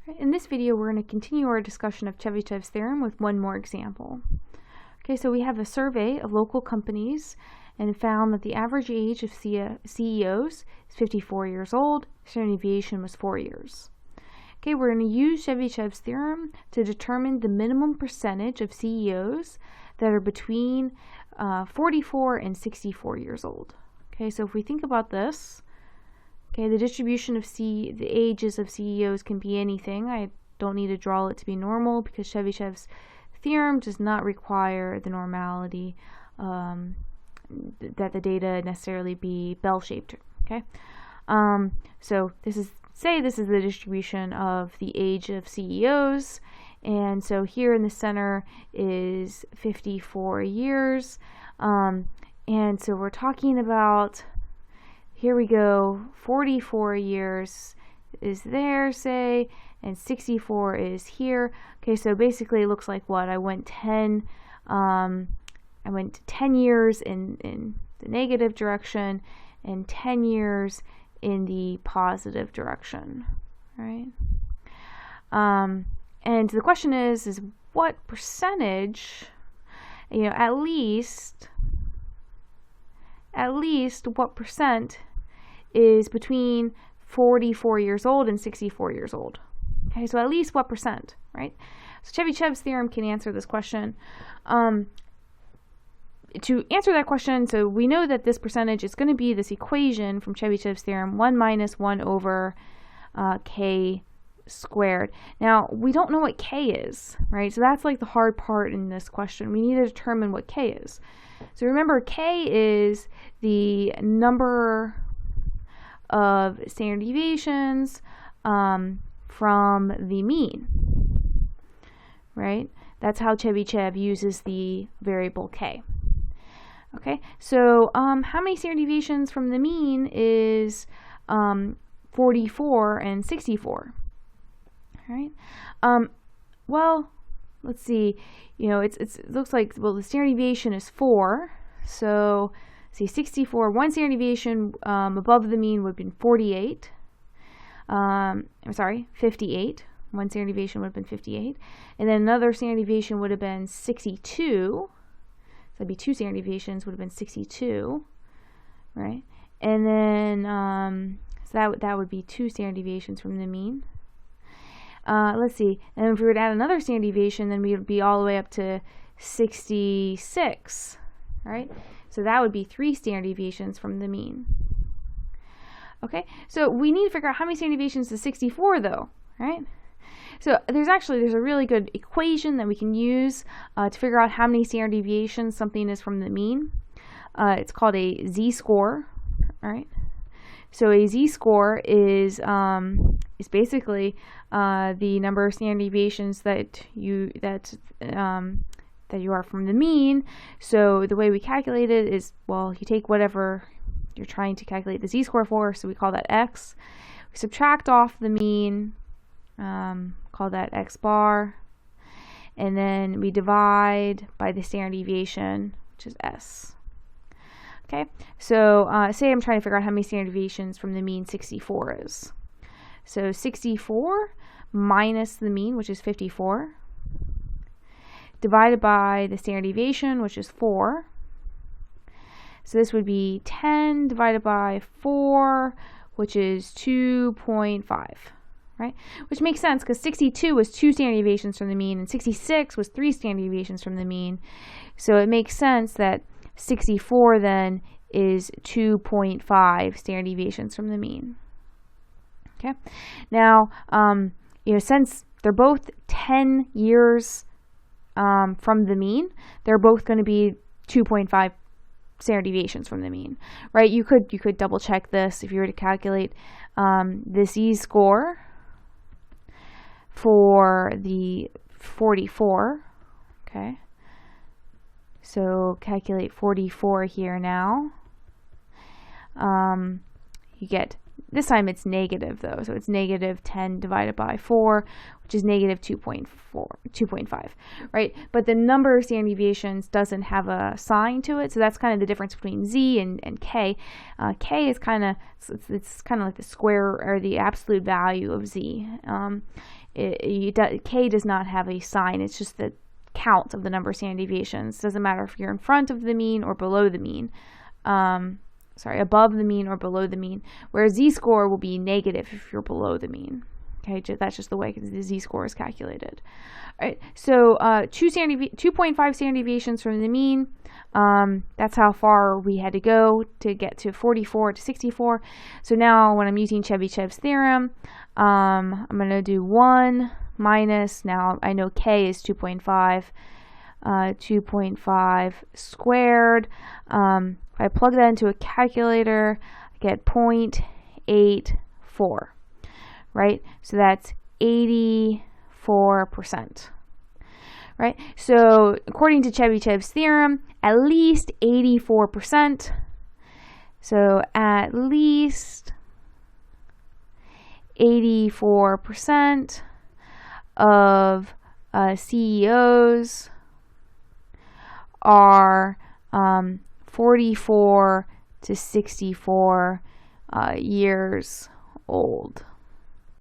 In this video, we're going to continue our discussion of Chebychevs theorem with one more example. Okay, so we have a survey of local companies and found that the average age of CEOs is 54 years old. Standard deviation was 4 years. Okay, we're going to use Chebychevs theorem to determine the minimum percentage of CEOs that are between 44 and 64 years old. Okay, so if we think about this, okay, the distribution of the ages of CEOs can be anything. I don't need to draw it to be normal because Chebychevs theorem does not require the normality that the data necessarily be bell-shaped. Okay, so this is the distribution of the age of CEOs, and so here in the center is 54 years, and so we're talking about, here we go, 44 years is there, say, and 64 is here. Okay, so basically it looks like what? I went 10 years in the negative direction and 10 years in the positive direction, right? And the question is what percentage, at least what percent is between 44 years old and 64 years old? Okay, so at least what percent, right? So Chebychevs theorem can answer this question. To answer that question, so we know that this percentage is going to be this equation from Chebychevs theorem, 1 minus 1 over k squared. Now, we don't know what k is, right? So that's like the hard part in this question. We need to determine what k is. So remember, k is the number of standard deviations from the mean, right? That's how Chebychev uses the variable k. Okay, so how many standard deviations from the mean is 44 and 64? All right. Well, let's see. It looks like, well, the standard deviation is 4. So, see, 64. One standard deviation above the mean would have been 48. I'm sorry, 58. One standard deviation would have been 58, and then another standard deviation would have been 62. So that'd be 2 standard deviations, would have been 62, right? And then so that would be 2 standard deviations from the mean. Let's see, and if we were to add another standard deviation, then we would be all the way up to 66, right? So that would be 3 standard deviations from the mean. Okay, so we need to figure out how many standard deviations is 64 though, right? So there's a really good equation that we can use to figure out how many standard deviations something is from the mean. It's called a z-score, all right? So a z-score is basically the number of standard deviations that you are from the mean. So the way we calculate it is, well, you take whatever you're trying to calculate the z-score for, so we call that x. We subtract off the mean, call that x bar, and then we divide by the standard deviation, which is s. Okay, so say I'm trying to figure out how many standard deviations from the mean 64 is. So 64 minus the mean, which is 54, divided by the standard deviation, which is 4. So this would be 10 divided by 4, which is 2.5, right? Which makes sense because 62 was 2 standard deviations from the mean and 66 was 3 standard deviations from the mean. So it makes sense that 64 then is 2.5 standard deviations from the mean. Okay. Now, since they're both 10 years from the mean, they're both going to be 2.5 standard deviations from the mean, right? You could double check this if you were to calculate the z-score for the 44. Okay, so calculate 44 here now. You get this time it's negative though, so it's negative 10 divided by 4, which is negative 2.5, right? But the number of standard deviations doesn't have a sign to it, so that's kind of the difference between z and k. K is kind of, it's kind of like the square or the absolute value of z. K does not have a sign, it's just the count of the number of standard deviations. It doesn't matter if you're in front of the mean or below the mean. Above the mean or below the mean, whereas z-score will be negative if you're below the mean. Okay, that's just the way the z-score is calculated. All right, so 2.5 standard deviations from the mean. That's how far we had to go to get to 44 to 64. So now when I'm using Chebychevs theorem, I'm going to do 1 minus, now I know k is 2.5, 2.5 squared. If I plug that into a calculator, I get 0.84, right? So that's 84%, right? So according to Chebychevs theorem, at least 84%. So at least 84% of CEOs are 44 to 64 years old.